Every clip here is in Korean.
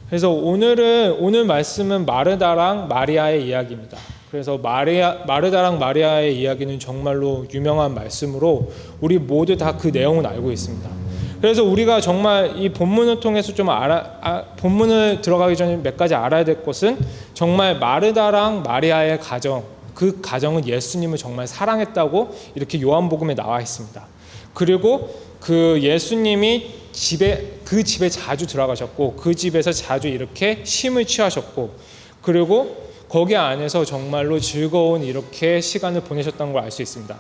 그래서 오늘 말씀은 마르다랑 마리아의 이야기입니다. 그래서 마르다랑 마리아의 이야기는 정말로 유명한 말씀으로 우리 모두 다 그 내용을 알고 있습니다. 그래서 우리가 정말 이 본문을 통해서 좀 본문을 들어가기 전에 몇 가지 알아야 될 것은 정말 마르다랑 마리아의 가정, 그 가정은 예수님을 정말 사랑했다고 이렇게 요한복음에 나와 있습니다. 그리고 그 예수님이 그 집에 자주 들어가셨고 그 집에서 자주 이렇게 쉼을 취하셨고 그리고 거기 안에서 정말로 즐거운 이렇게 시간을 보내셨다는 걸 알 수 있습니다.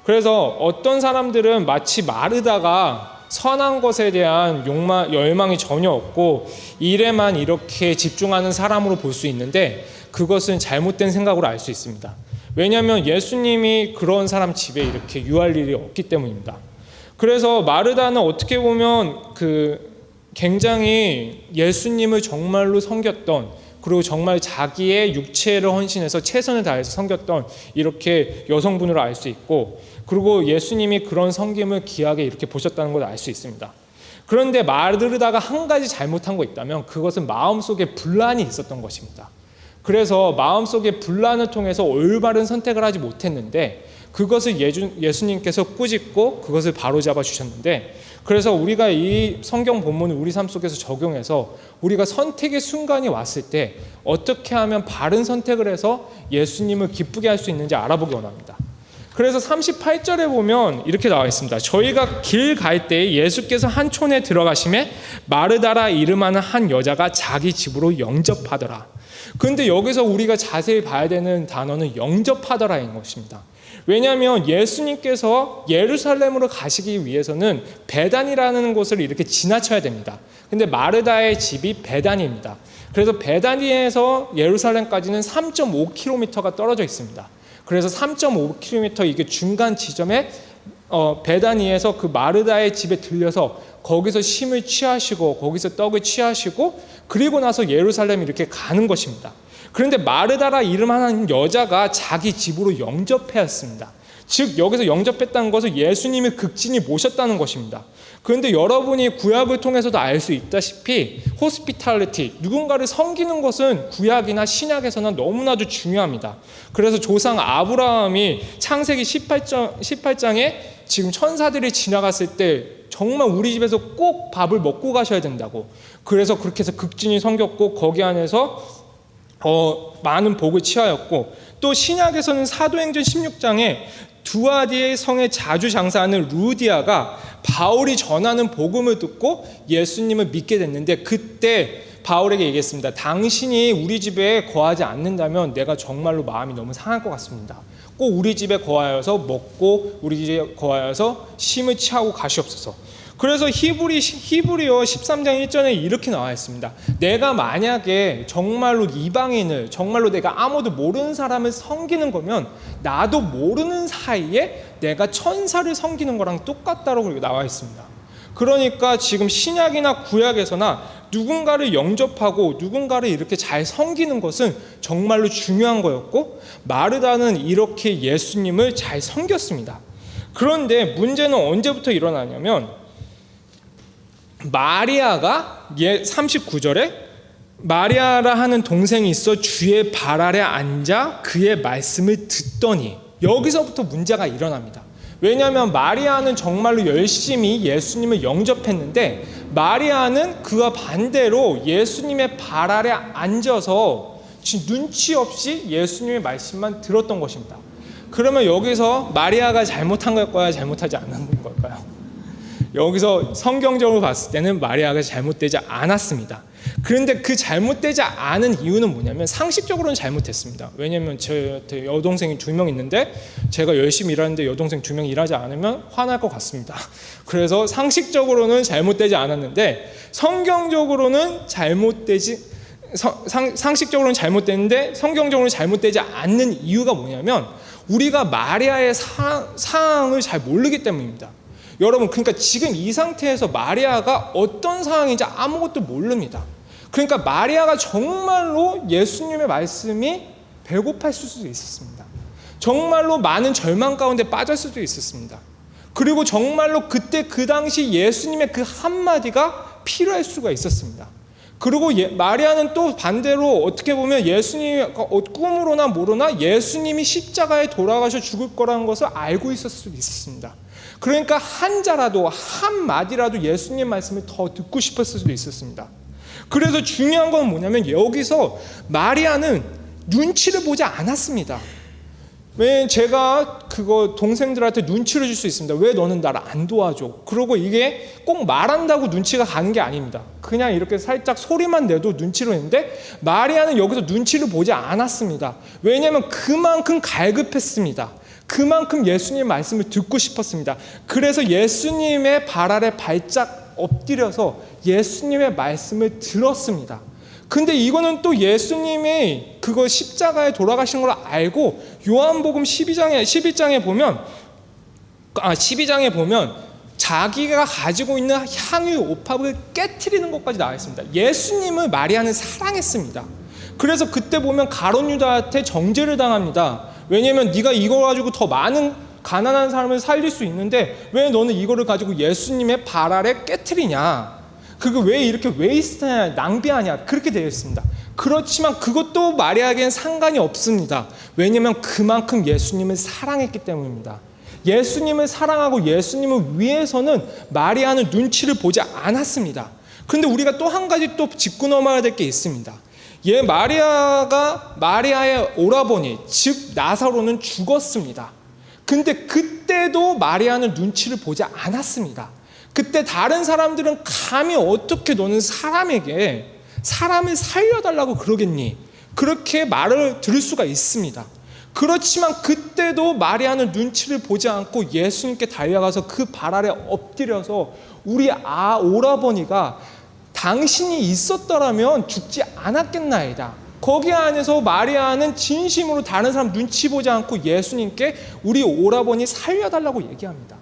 그래서 어떤 사람들은 마치 마르다가 선한 것에 대한 열망이 전혀 없고 일에만 이렇게 집중하는 사람으로 볼 수 있는데 그것은 잘못된 생각으로 알 수 있습니다. 왜냐하면 예수님이 그런 사람 집에 이렇게 유할 일이 없기 때문입니다. 그래서 마르다는 어떻게 보면 굉장히 예수님을 정말로 섬겼던, 그리고 정말 자기의 육체를 헌신해서 최선을 다해서 섬겼던 이렇게 여성분으로 알 수 있고, 그리고 예수님이 그런 섬김을 귀하게 이렇게 보셨다는 걸 알 수 있습니다. 그런데 마르다가 한 가지 잘못한 거 있다면 그것은 마음속에 분란이 있었던 것입니다. 그래서 마음속에 분란을 통해서 올바른 선택을 하지 못했는데 그것을 예수님께서 꾸짖고 그것을 바로잡아 주셨는데, 그래서 우리가 이 성경 본문을 우리 삶 속에서 적용해서 우리가 선택의 순간이 왔을 때 어떻게 하면 바른 선택을 해서 예수님을 기쁘게 할 수 있는지 알아보기 원합니다. 그래서 38절에 보면 이렇게 나와 있습니다. 저희가 길 갈 때 예수께서 한 촌에 들어가심에 마르다라 이름하는 한 여자가 자기 집으로 영접하더라. 그런데 여기서 우리가 자세히 봐야 되는 단어는 영접하더라인 것입니다. 왜냐하면 예수님께서 예루살렘으로 가시기 위해서는 베단이라는 곳을 이렇게 지나쳐야 됩니다. 근데 마르다의 집이 베단입니다. 그래서 베단에서 예루살렘까지는 3.5km가 떨어져 있습니다. 그래서 3.5km 이게 중간 지점에 베다니에서 그 마르다의 집에 들려서 거기서 쉼을 취하시고 거기서 떡을 취하시고 그리고 나서 예루살렘 이렇게 가는 것입니다. 그런데 마르다라 이름하는 여자가 자기 집으로 영접하였습니다. 즉 여기서 영접했다는 것은 예수님이 극진히 모셨다는 것입니다. 그런데 여러분이 구약을 통해서도 알 수 있다시피 호스피탈리티, 누군가를 섬기는 것은 구약이나 신약에서는 너무나도 중요합니다. 그래서 조상 아브라함이 창세기 18장에 지금 천사들이 지나갔을 때 정말 우리 집에서 꼭 밥을 먹고 가셔야 된다고, 그래서 그렇게 해서 극진히 섬겼고 거기 안에서 많은 복을 취하였고, 또 신약에서는 사도행전 16장에 두아디의 성에 자주 장사하는 루디아가 바울이 전하는 복음을 듣고 예수님을 믿게 됐는데 그때 바울에게 얘기했습니다. 당신이 우리 집에 거하지 않는다면 내가 정말로 마음이 너무 상할 것 같습니다. 꼭 우리 집에 거하여서 먹고 우리 집에 거하여서 쉼을 취하고 가시옵소서. 그래서 히브리어 13장 1절에 이렇게 나와 있습니다. 내가 만약에 정말로 이방인을, 정말로 내가 아무도 모르는 사람을 섬기는 거면 나도 모르는 사이에 내가 천사를 섬기는 거랑 똑같다고 나와 있습니다. 그러니까 지금 신약이나 구약에서나 누군가를 영접하고 누군가를 이렇게 잘 섬기는 것은 정말로 중요한 거였고, 마르다는 이렇게 예수님을 잘 섬겼습니다. 그런데 문제는 언제부터 일어나냐면 마리아가 39절에 마리아라 하는 동생이 있어 주의 발 아래 앉아 그의 말씀을 듣더니, 여기서부터 문제가 일어납니다. 왜냐하면 마리아는 정말로 열심히 예수님을 영접했는데 마리아는 그와 반대로 예수님의 발 아래 앉아서 눈치 없이 예수님의 말씀만 들었던 것입니다. 그러면 여기서 마리아가 잘못한 걸까요? 잘못하지 않은 걸까요? 여기서 성경적으로 봤을 때는 마리아가 잘못되지 않았습니다. 그런데 그 잘못되지 않은 이유는 뭐냐면 상식적으로는 잘못했습니다. 왜냐하면 제 여동생이 2명 있는데 제가 열심히 일하는데 여동생 2명 일하지 않으면 화날 것 같습니다. 그래서 상식적으로는 잘못되지 않았는데 성경적으로는 상식적으로는 잘못됐는데 성경적으로는 잘못되지 않는 이유가 뭐냐면 우리가 마리아의 상황을 잘 모르기 때문입니다. 여러분, 그러니까 지금 이 상태에서 마리아가 어떤 상황인지 아무것도 모릅니다. 그러니까 마리아가 정말로 예수님의 말씀이 배고팠을 수도 있었습니다. 정말로 많은 절망 가운데 빠질 수도 있었습니다. 그리고 정말로 그때 그 당시 예수님의 그 한마디가 필요할 수가 있었습니다. 그리고 마리아는 또 반대로 어떻게 보면 예수님이 꿈으로나 모르나 예수님이 십자가에 돌아가셔 죽을 거라는 것을 알고 있었을 수도 있었습니다. 그러니까 한자라도 한마디라도 예수님 말씀을 더 듣고 싶었을 수도 있었습니다. 그래서 중요한 건 뭐냐면 여기서 마리아는 눈치를 보지 않았습니다. 왜 제가 그거 동생들한테 눈치를 줄 수 있습니다. 왜 너는 나를 안 도와줘? 그리고 이게 꼭 말한다고 눈치가 가는 게 아닙니다. 그냥 이렇게 살짝 소리만 내도 눈치를 했는데 마리아는 여기서 눈치를 보지 않았습니다. 왜냐하면 그만큼 갈급했습니다. 그만큼 예수님의 말씀을 듣고 싶었습니다. 그래서 예수님의 발 아래 발짝 엎드려서 예수님의 말씀을 들었습니다. 근데 이거는 또 예수님이 그거 십자가에 돌아가신 걸 알고 요한복음 12장에 보면 자기가 가지고 있는 향유 옥합을 깨트리는 것까지 나와 있습니다. 예수님을 마리아는 사랑했습니다. 그래서 그때 보면 가룟 유다한테 정죄를 당합니다. 왜냐하면 네가 이거 가지고 더 많은 가난한 사람을 살릴 수 있는데 왜 너는 이거를 가지고 예수님의 발 아래 깨트리냐, 그거 왜 이렇게 웨이스트하냐, 낭비하냐, 그렇게 되어 있습니다. 그렇지만 그것도 마리아에겐 상관이 없습니다. 왜냐하면 그만큼 예수님을 사랑했기 때문입니다. 예수님을 사랑하고 예수님을 위해서는 마리아는 눈치를 보지 않았습니다. 그런데 우리가 또 한 가지 또 짚고 넘어야 될 게 있습니다. 마리아의 오라버니 즉 나사로는 죽었습니다. 근데 그때도 마리아는 눈치를 보지 않았습니다. 그때 다른 사람들은 감히 어떻게 너는 사람에게 사람을 살려달라고 그러겠니? 그렇게 말을 들을 수가 있습니다. 그렇지만 그때도 마리아는 눈치를 보지 않고 예수님께 달려가서 그 발 아래 엎드려서 우리 오라버니가 당신이 있었더라면 죽지 않았겠나이다. 거기 안에서 마리아는 진심으로 다른 사람 눈치 보지 않고 예수님께 우리 오라버니 살려달라고 얘기합니다.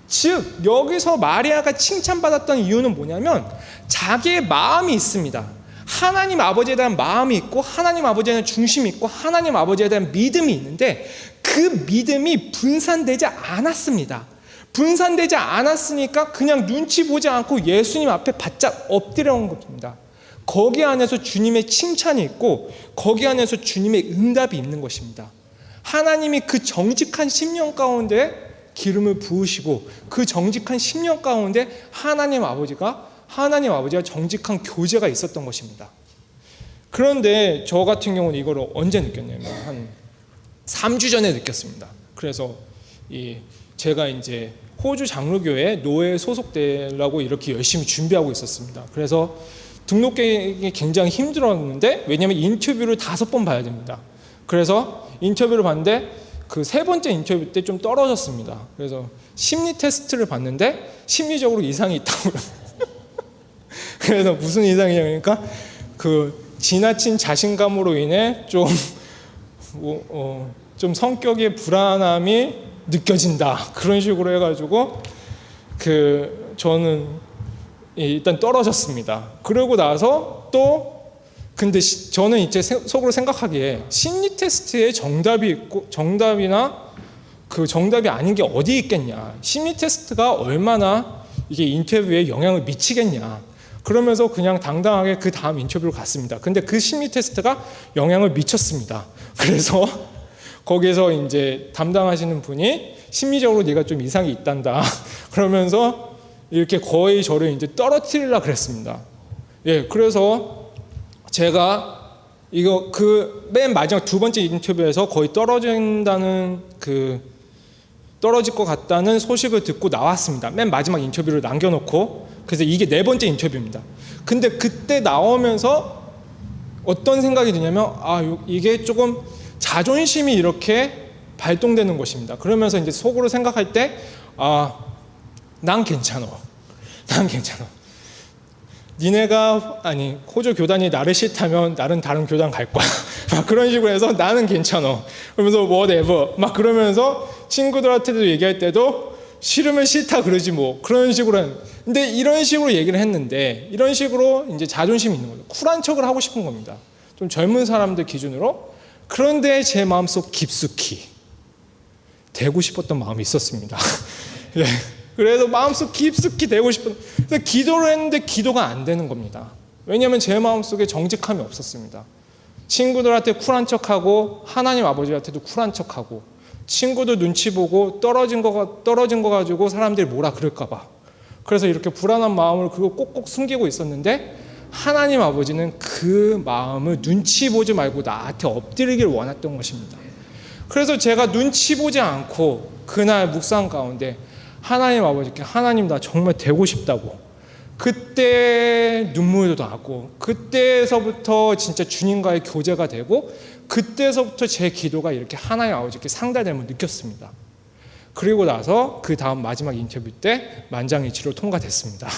즉 여기서 마리아가 칭찬받았던 이유는 뭐냐면 자기의 마음이 있습니다. 하나님 아버지에 대한 마음이 있고 하나님 아버지에 대한 중심이 있고 하나님 아버지에 대한 믿음이 있는데 그 믿음이 분산되지 않았습니다. 분산되지 않았으니까 그냥 눈치 보지 않고 예수님 앞에 바짝 엎드려 온 겁니다. 거기 안에서 주님의 칭찬이 있고 거기 안에서 주님의 응답이 있는 것입니다. 하나님이 그 정직한 심령 가운데 기름을 부으시고 그 정직한 심령 가운데 하나님 아버지가 정직한 교제가 있었던 것입니다. 그런데 저 같은 경우는 이걸 언제 느꼈냐면 한 3주 전에 느꼈습니다. 그래서 제가 이제 호주 장로교회 노예에 소속되려고 이렇게 열심히 준비하고 있었습니다. 그래서 등록하기 굉장히 힘들었는데 왜냐하면 인터뷰를 5번 봐야 됩니다. 그래서 인터뷰를 봤는데 그 3번째 인터뷰 때 좀 떨어졌습니다. 그래서 심리 테스트를 봤는데 심리적으로 이상이 있다고요. 그래서 무슨 이상이냐니까 그 지나친 자신감으로 인해 좀 성격의 불안함이 느껴진다, 그런 식으로 해가지고 저는 일단 떨어졌습니다. 그러고 나서 근데 저는 이제 속으로 생각하기에 심리 테스트에 정답이 있고 정답이나 그 정답이 아닌 게 어디 있겠냐, 심리 테스트가 얼마나 이게 인터뷰에 영향을 미치겠냐, 그러면서 그냥 당당하게 그 다음 인터뷰로 갔습니다. 근데 그 심리 테스트가 영향을 미쳤습니다. 그래서 거기에서 이제 담당하시는 분이 심리적으로 네가 좀 이상이 있단다 그러면서 이렇게 거의 저를 이제 떨어뜨리려고 그랬습니다. 그래서 제가 이거 맨 마지막 2번째 인터뷰에서 거의 떨어질 것 같다는 소식을 듣고 나왔습니다. 맨 마지막 인터뷰를 남겨놓고. 그래서 이게 4번째 인터뷰입니다. 근데 그때 나오면서 어떤 생각이 드냐면 이게 조금 자존심이 이렇게 발동되는 것입니다. 그러면서 이제 속으로 생각할 때 난 괜찮아. 니네가 호주 교단이 나를 싫다면 나는 다른 교단 갈 거야. 막 그런 식으로 해서 나는 괜찮아. 그러면서 whatever 막 그러면서 친구들한테도 얘기할 때도 싫으면 싫다 그러지 뭐, 그런 식으로. 근데 이런 식으로 얘기를 했는데 이런 식으로 이제 자존심이 있는 거죠. 쿨한 척을 하고 싶은 겁니다. 좀 젊은 사람들 기준으로. 그런데 제 마음속 깊숙이 되고 싶었던 마음이 있었습니다. 그래서 마음속 깊숙이 되고 싶은, 기도를 했는데 기도가 안 되는 겁니다. 왜냐하면 제 마음속에 정직함이 없었습니다. 친구들한테 쿨한 척하고 하나님 아버지한테도 쿨한 척하고 친구들 눈치 보고 떨어진 거 가지고 사람들이 뭐라 그럴까 봐. 그래서 이렇게 불안한 마음을 그거 꼭꼭 숨기고 있었는데 하나님 아버지는 그 마음을 눈치 보지 말고 나한테 엎드리길 원했던 것입니다. 그래서 제가 눈치 보지 않고 그날 묵상 가운데 하나님 아버지께 하나님 나 정말 되고 싶다고, 그때 눈물도 나고 그때서부터 진짜 주님과의 교제가 되고 그때서부터 제 기도가 이렇게 하나님 아버지께 상달됨을 느꼈습니다. 그리고 나서 그 다음 마지막 인터뷰 때 만장일치로 통과됐습니다.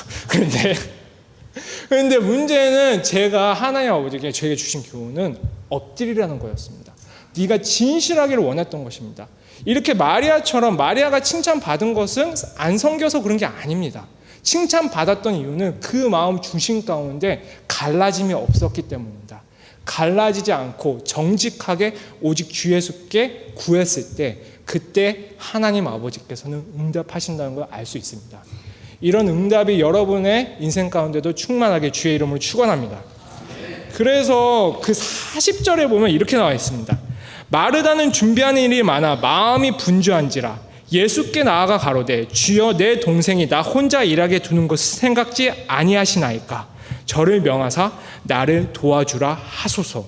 그런데 문제는 제가 하나님 아버지께 저에게 주신 교훈은 엎드리라는 거였습니다. 네가 진실하기를 원했던 것입니다. 이렇게 마리아가 칭찬받은 것은 안 섬겨서 그런 게 아닙니다. 칭찬받았던 이유는 그 마음 중심 가운데 갈라짐이 없었기 때문입니다. 갈라지지 않고 정직하게 오직 주 예수께 구했을 때 그때 하나님 아버지께서는 응답하신다는 걸 알 수 있습니다. 이런 응답이 여러분의 인생 가운데도 충만하게 주의 이름으로 축원합니다. 그래서 그 40절에 보면 이렇게 나와 있습니다. 마르다는 준비하는 일이 많아 마음이 분주한지라 예수께 나아가 가로되 주여 내 동생이 나 혼자 일하게 두는 것을 생각지 아니하시나이까 저를 명하사 나를 도와주라 하소서.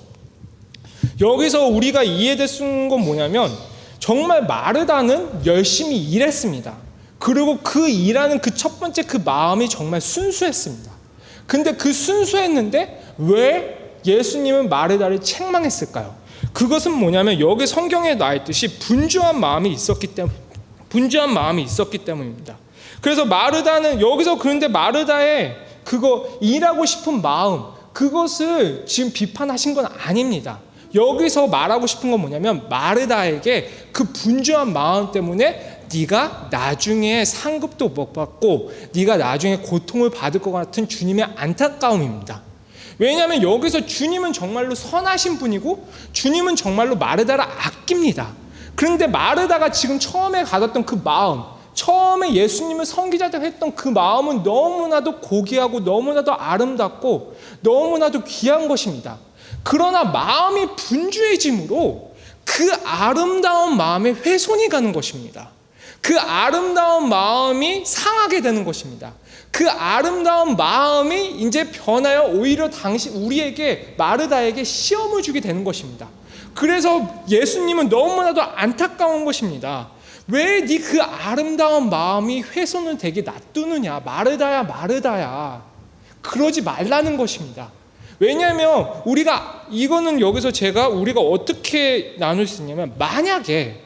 여기서 우리가 이해될 수 있는 건 뭐냐면 정말 마르다는 열심히 일했습니다. 그리고 그 일하는 그 첫 번째 그 마음이 정말 순수했습니다. 근데 그 순수했는데 왜 예수님은 마르다를 책망했을까요? 그것은 뭐냐면 여기 성경에 나와 있듯이 분주한 마음이 있었기 때문입니다. 그래서 마르다는 여기서 그런데 마르다의 그거 일하고 싶은 마음, 그것을 지금 비판하신 건 아닙니다. 여기서 말하고 싶은 건 뭐냐면 마르다에게 그 분주한 마음 때문에 네가 나중에 상급도 못 받고 네가 나중에 고통을 받을 것 같은 주님의 안타까움입니다. 왜냐하면 여기서 주님은 정말로 선하신 분이고 주님은 정말로 마르다를 아낍니다. 그런데 마르다가 지금 처음에 가졌던 그 마음, 처음에 예수님을 섬기자고 했던 그 마음은 너무나도 고귀하고 너무나도 아름답고 너무나도 귀한 것입니다. 그러나 마음이 분주해짐으로 그 아름다운 마음에 훼손이 가는 것입니다. 그 아름다운 마음이 상하게 되는 것입니다. 그 아름다운 마음이 이제 변하여 오히려 우리에게 마르다에게 시험을 주게 되는 것입니다. 그래서 예수님은 너무나도 안타까운 것입니다. 왜 네 그 아름다운 마음이 훼손을 되게 놔두느냐, 마르다야. 그러지 말라는 것입니다. 왜냐하면 이거는 여기서 우리가 어떻게 나눌 수 있냐면 만약에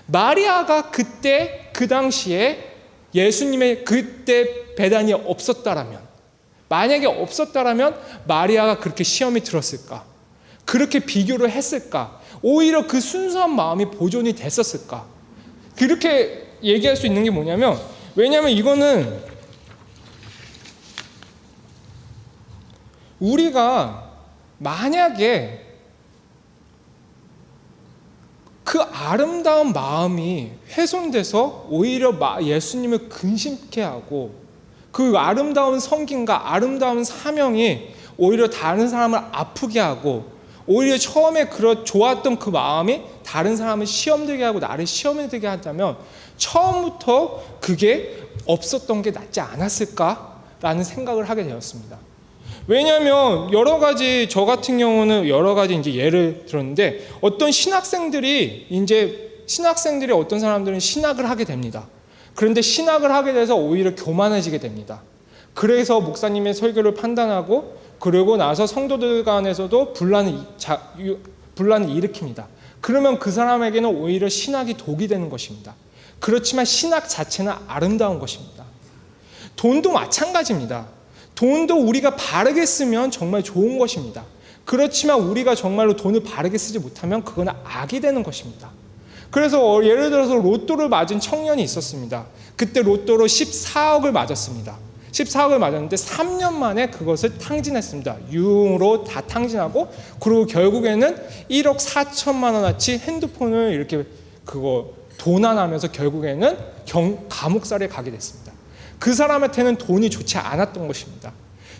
마리아가 그때 그 당시에 예수님의 그때 배단이 없었다라면, 만약에 없었다라면 마리아가 그렇게 시험이 들었을까? 그렇게 비교를 했을까? 오히려 그 순수한 마음이 보존이 됐었을까? 그렇게 얘기할 수 있는 게 뭐냐면, 왜냐하면 이거는 우리가 만약에 그 아름다운 마음이 훼손돼서 오히려 예수님을 근심케 하고 그 아름다운 섬김과 아름다운 사명이 오히려 다른 사람을 아프게 하고 오히려 처음에 좋았던 그 마음이 다른 사람을 시험들게 하고 나를 시험에 들게 한다면 처음부터 그게 없었던 게 낫지 않았을까라는 생각을 하게 되었습니다. 왜냐하면 저 같은 경우는 여러 가지 이제 예를 들었는데 어떤 신학생들이 어떤 사람들은 신학을 하게 됩니다. 그런데 신학을 하게 돼서 오히려 교만해지게 됩니다. 그래서 목사님의 설교를 판단하고 그러고 나서 성도들 간에서도 분란을 일으킵니다. 그러면 그 사람에게는 오히려 신학이 독이 되는 것입니다. 그렇지만 신학 자체는 아름다운 것입니다. 돈도 마찬가지입니다. 돈도 우리가 바르게 쓰면 정말 좋은 것입니다. 그렇지만 우리가 정말로 돈을 바르게 쓰지 못하면 그건 악이 되는 것입니다. 그래서 예를 들어서 로또를 맞은 청년이 있었습니다. 그때 로또로 14억을 맞았습니다. 14억을 맞았는데 3년 만에 그것을 탕진했습니다. 유흥으로 다 탕진하고 그리고 결국에는 1억 4천만 원어치 핸드폰을 이렇게 도난하면서 결국에는 감옥살이에 가게 됐습니다. 그 사람한테는 돈이 좋지 않았던 것입니다.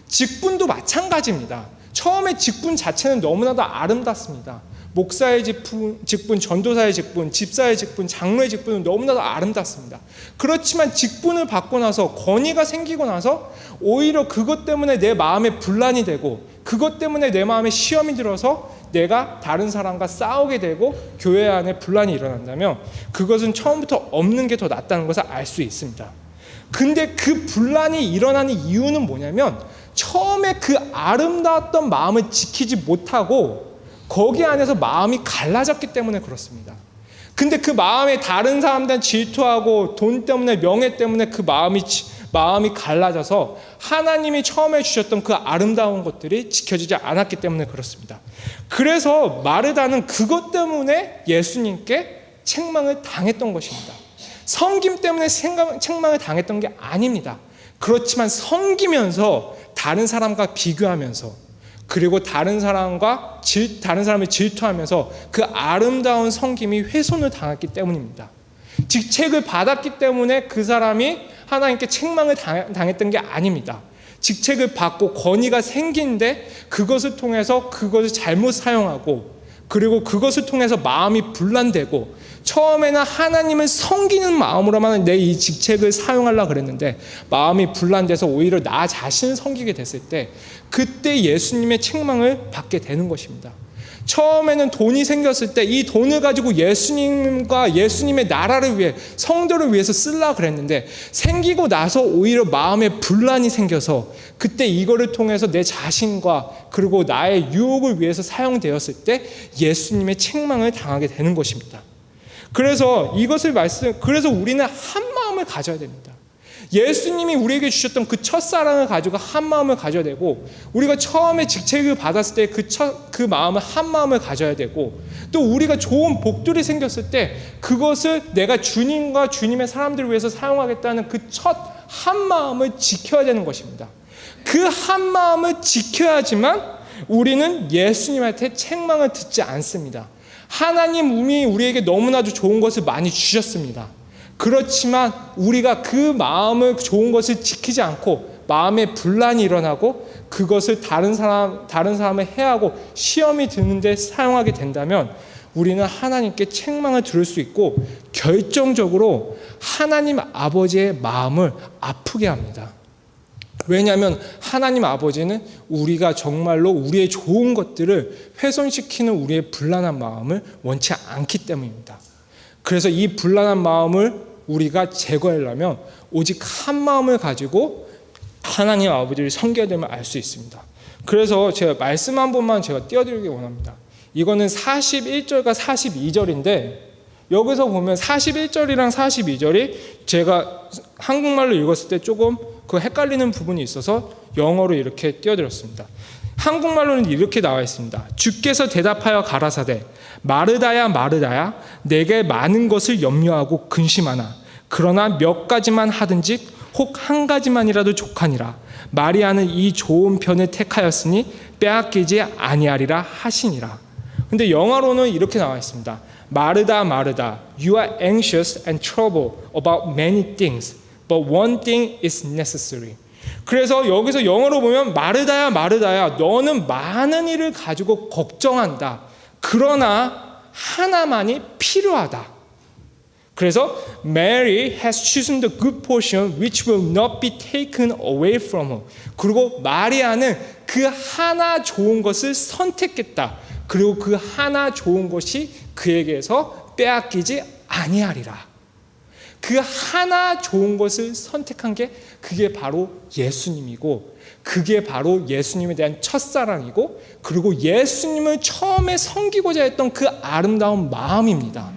직분도 마찬가지입니다. 처음에 직분 자체는 너무나도 아름답습니다. 목사의 직분, 전도사의 직분, 집사의 직분, 장로의 직분은 너무나도 아름답습니다. 그렇지만 직분을 받고 나서, 권위가 생기고 나서 오히려 그것 때문에 내 마음에 분란이 되고, 그것 때문에 내 마음에 시험이 들어서 내가 다른 사람과 싸우게 되고 교회 안에 분란이 일어난다면 그것은 처음부터 없는 게 더 낫다는 것을 알 수 있습니다. 근데 그 분란이 일어나는 이유는 뭐냐면, 처음에 그 아름다웠던 마음을 지키지 못하고 거기 안에서 마음이 갈라졌기 때문에 그렇습니다. 근데 그 마음에 다른 사람들한테 질투하고 돈 때문에, 명예 때문에 그 마음이 갈라져서 하나님이 처음에 주셨던 그 아름다운 것들이 지켜지지 않았기 때문에 그렇습니다. 그래서 마르다는 그것 때문에 예수님께 책망을 당했던 것입니다. 섬김 때문에 책망을 당했던 게 아닙니다. 그렇지만 섬기면서 다른 사람과 비교하면서, 그리고 다른 사람을 질투하면서 그 아름다운 섬김이 훼손을 당했기 때문입니다. 직책을 받았기 때문에 그 사람이 하나님께 책망을 당했던 게 아닙니다. 직책을 받고 권위가 생긴데 그것을 통해서 그것을 잘못 사용하고, 그리고 그것을 통해서 마음이 분란되고, 처음에는 하나님을 섬기는 마음으로만 내 이 직책을 사용하려고 그랬는데 마음이 분란돼서 오히려 나 자신을 섬기게 됐을 때, 그때 예수님의 책망을 받게 되는 것입니다. 처음에는 돈이 생겼을 때 이 돈을 가지고 예수님과 예수님의 나라를 위해, 성도를 위해서 쓰려고 그랬는데 생기고 나서 오히려 마음에 분란이 생겨서 그때 이거를 통해서 내 자신과 그리고 나의 유혹을 위해서 사용되었을 때 예수님의 책망을 당하게 되는 것입니다. 그래서 그래서 우리는 한 마음을 가져야 됩니다. 예수님이 우리에게 주셨던 그 첫사랑을 가지고 한 마음을 가져야 되고, 우리가 처음에 직책을 받았을 때 그 마음을 한 마음을 가져야 되고, 또 우리가 좋은 복들이 생겼을 때 그것을 내가 주님과 주님의 사람들을 위해서 사용하겠다는 그 첫 한 마음을 지켜야 되는 것입니다. 그 한 마음을 지켜야지만 우리는 예수님한테 책망을 듣지 않습니다. 하나님이 우리에게 너무나도 좋은 것을 많이 주셨습니다. 그렇지만 우리가 그 마음을, 좋은 것을 지키지 않고 마음에 분란이 일어나고 그것을 다른 사람을 해하고 시험이 드는데 사용하게 된다면 우리는 하나님께 책망을 들을 수 있고 결정적으로 하나님 아버지의 마음을 아프게 합니다. 왜냐하면 하나님 아버지는 우리가 정말로 우리의 좋은 것들을 훼손시키는 우리의 불안한 마음을 원치 않기 때문입니다. 그래서 이 불안한 마음을 우리가 제거하려면 오직 한 마음을 가지고 하나님 아버지를 섬겨야 됨을 알 수 있습니다. 그래서 제가 말씀 한 번만 제가 띄워드리기 원합니다. 이거는 41절과 42절인데 여기서 보면 41절이랑 42절이 제가 한국말로 읽었을 때 조금 헷갈리는 부분이 있어서 영어로 이렇게 띄워드렸습니다. 한국말로는 이렇게 나와 있습니다. 주께서 대답하여 가라사대 마르다야 마르다야 내게 많은 것을 염려하고 근심하나 그러나 몇 가지만 하든지 혹 한 가지만이라도 족하니라. 마리아는 이 좋은 편을 택하였으니 빼앗기지 아니하리라 하시니라. 근데 영어로는 이렇게 나와 있습니다. 마르다 마르다 you are anxious and troubled about many things but one thing is necessary. 그래서 여기서 영어로 보면 마르다야 마르다야 너는 많은 일을 가지고 걱정한다. 그러나 하나만이 필요하다. 그래서 Mary has chosen the good portion which will not be taken away from her. 그리고 마리아는 그 하나 좋은 것을 선택했다. 그리고 그 하나 좋은 것이 그에게서 빼앗기지 아니하리라. 그 하나 좋은 것을 선택한 게 그게 바로 예수님이고 그게 바로 예수님에 대한 첫사랑이고 그리고 예수님을 처음에 섬기고자 했던 그 아름다운 마음입니다.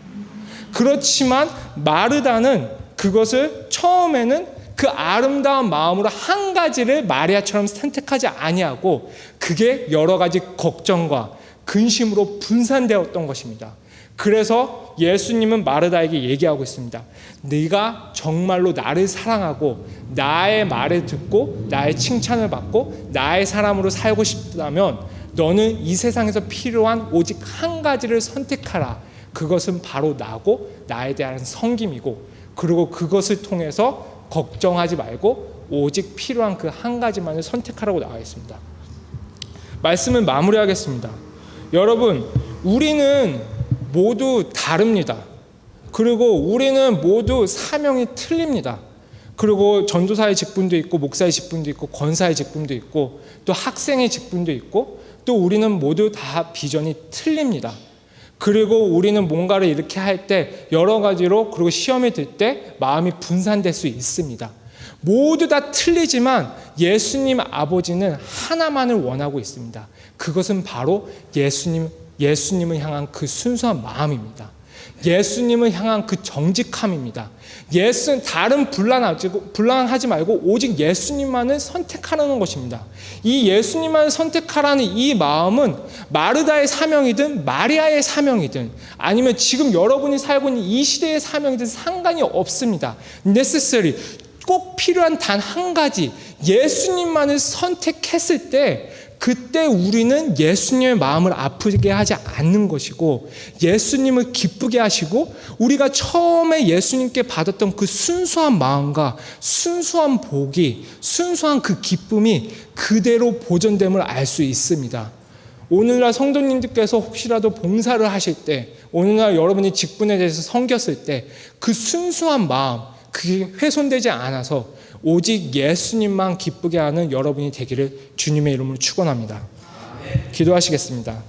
그렇지만 마르다는 그것을 처음에는 그 아름다운 마음으로 한 가지를 마리아처럼 선택하지 아니하고 그게 여러 가지 걱정과 근심으로 분산되었던 것입니다. 그래서 예수님은 마르다에게 얘기하고 있습니다. 네가 정말로 나를 사랑하고 나의 말을 듣고 나의 칭찬을 받고 나의 사람으로 살고 싶다면 너는 이 세상에서 필요한 오직 한 가지를 선택하라. 그것은 바로 나고 나에 대한 섬김이고 그리고 그것을 통해서 걱정하지 말고 오직 필요한 그 한 가지만을 선택하라고 나와 있습니다. 말씀을 마무리하겠습니다. 여러분, 우리는 모두 다릅니다. 그리고 우리는 모두 사명이 틀립니다. 그리고 전도사의 직분도 있고, 목사의 직분도 있고, 권사의 직분도 있고, 또 학생의 직분도 있고, 또 우리는 모두 다 비전이 틀립니다. 그리고 우리는 뭔가를 이렇게 할 때 여러 가지로, 그리고 시험이 들 때 마음이 분산될 수 있습니다. 모두 다 틀리지만 예수님 아버지는 하나만을 원하고 있습니다. 그것은 바로 예수님을 향한 그 순수한 마음입니다. 예수님을 향한 그 정직함입니다. 다른 분란하지 말고 오직 예수님만을 선택하라는 것입니다. 이 예수님만을 선택하라는 이 마음은 마르다의 사명이든 마리아의 사명이든 아니면 지금 여러분이 살고 있는 이 시대의 사명이든 상관이 없습니다. necessary, 꼭 필요한 단 한 가지, 예수님만을 선택했을 때 그때 우리는 예수님의 마음을 아프게 하지 않는 것이고, 예수님을 기쁘게 하시고, 우리가 처음에 예수님께 받았던 그 순수한 마음과 순수한 복이, 순수한 그 기쁨이 그대로 보존됨을 알 수 있습니다. 오늘날 성도님들께서 혹시라도 봉사를 하실 때, 오늘날 여러분이 직분에 대해서 섬겼을 때 그 순수한 마음, 그게 훼손되지 않아서 오직 예수님만 기쁘게 하는 여러분이 되기를 주님의 이름으로 축원합니다. 기도하시겠습니다.